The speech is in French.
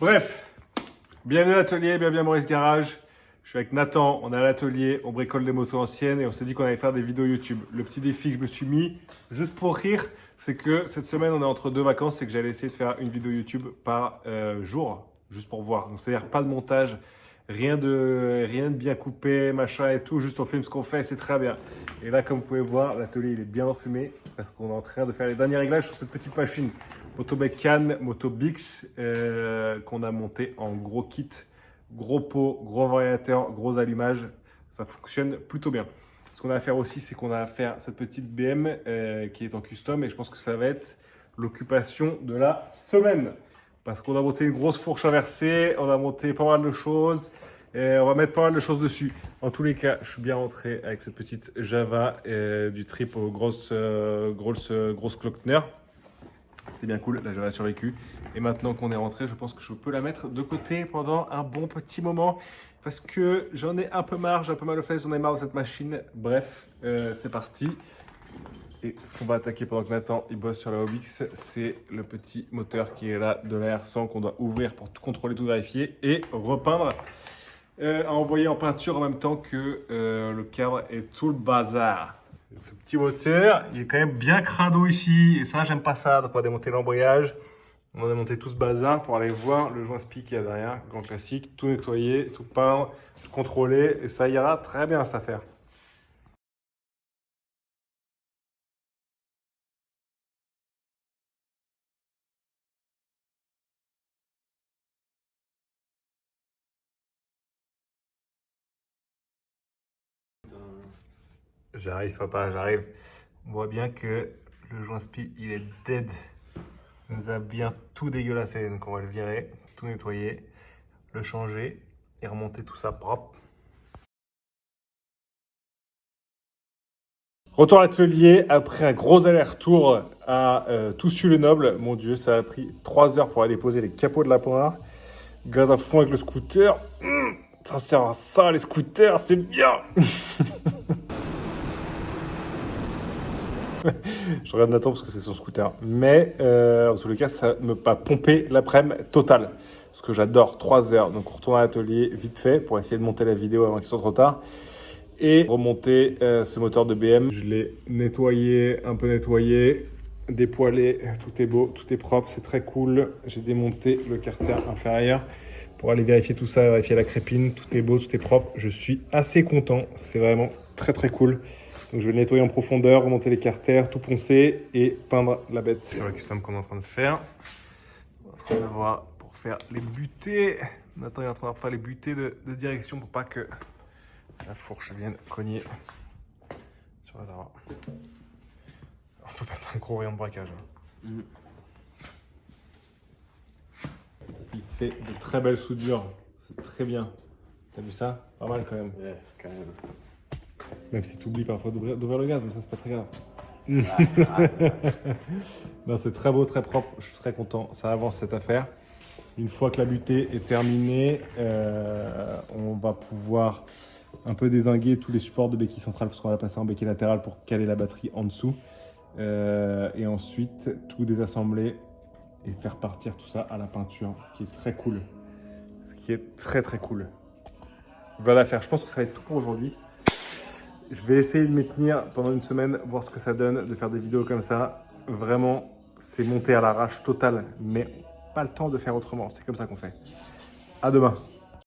Bref, bienvenue à l'atelier, bienvenue à Maurice Garage. Je suis avec Nathan, on est à l'atelier, on bricole des motos anciennes et on s'est dit qu'on allait faire des vidéos YouTube. Le petit défi que je me suis mis, juste pour rire, c'est que cette semaine on est entre deux vacances et que j'allais essayer de faire une vidéo YouTube par jour, juste pour voir. Donc c'est-à-dire pas de montage, rien de bien coupé, machin et tout, juste on filme ce qu'on fait et c'est très bien. Et là comme vous pouvez voir, l'atelier il est bien enfumé parce qu'on est en train de faire les derniers réglages sur cette petite machine. Moto Becan, Moto Bix, qu'on a monté en gros kit, gros pot, gros variateur, gros allumage. Ça fonctionne plutôt bien. Ce qu'on a à faire aussi, c'est qu'on a à faire cette petite BM qui est en custom et je pense que ça va être l'occupation de la semaine. Parce qu'on a monté une grosse fourche inversée, on a monté pas mal de choses et on va mettre pas mal de choses dessus. En tous les cas, je suis bien rentré avec cette petite Java du trip aux grosses Glockner. C'était bien cool, là j'avais survécu. Et maintenant qu'on est rentré, je pense que je peux la mettre de côté pendant un bon petit moment. Parce que j'en ai un peu marre, j'ai un peu mal aux fesses, j'en ai marre de cette machine. Bref, c'est parti. Et ce qu'on va attaquer pendant que Nathan il bosse sur la Hobix, c'est le petit moteur qui est là de la R100 qu'on doit ouvrir pour tout contrôler, tout vérifier et repeindre. À envoyer en peinture en même temps que le cadre et tout le bazar. Ce petit moteur, il est quand même bien crado ici, et ça, j'aime pas ça. Donc, on va démonter l'embrayage, on va démonter tout ce bazar pour aller voir le joint spi qu'il y a derrière, grand classique, tout nettoyer, tout peindre, tout contrôler, et ça ira très bien cette affaire. J'arrive, papa, j'arrive. On voit bien que le joint spi, il est dead. Il nous a bien tout dégueulassé, donc on va le virer, tout nettoyer, le changer et remonter tout ça propre. Retour à l'atelier après un gros aller-retour à Toussus-le-Noble. Mon Dieu, ça a pris 3 heures pour aller déposer les capots de la poire. Gaz à fond avec le scooter. Ça sert à ça, les scooters, c'est bien. Je regarde Nathan parce que c'est son scooter. Mais en tous les cas, ça me pas pompé l'après-midi total. Parce que j'adore 3 heures. Donc on retourne à l'atelier vite fait pour essayer de monter la vidéo avant qu'il soit trop tard. Et remonter ce moteur de BM. Je l'ai nettoyé, un peu nettoyé, dépoilé, tout est beau, tout est propre, c'est très cool. J'ai démonté le carter inférieur pour aller vérifier tout ça, vérifier la crépine, tout est beau, tout est propre. Je suis assez content, c'est vraiment très très cool. Donc je vais le nettoyer en profondeur, remonter les carters, tout poncer et peindre la bête. Sur le custom qu'on est en train de faire. On est en train de voir pour faire les butées. Nathan est en train de faire les butées de direction pour pas que la fourche vienne cogner sur la réservoir. On peut mettre un gros rayon de braquage. Il fait de très belles soudures. C'est très bien. T'as vu ça? Pas mal quand même. Ouais, quand même. Même si tu oublies parfois d'ouvrir le gaz, mais ça c'est pas très grave. Non, c'est très beau, très propre. Je suis très content. Ça avance cette affaire. Une fois que la butée est terminée, on va pouvoir un peu dézinguer tous les supports de béquille centrale parce qu'on va passer en béquille latérale pour caler la batterie en dessous. Et ensuite, tout désassembler et faire partir tout ça à la peinture, ce qui est très cool. Ce qui est très très cool. Voilà l'affaire. Je pense que ça va être tout pour aujourd'hui. Je vais essayer de m'y tenir pendant une semaine, voir ce que ça donne, de faire des vidéos comme ça. Vraiment, c'est monté à l'arrache totale, mais pas le temps de faire autrement. C'est comme ça qu'on fait. À demain.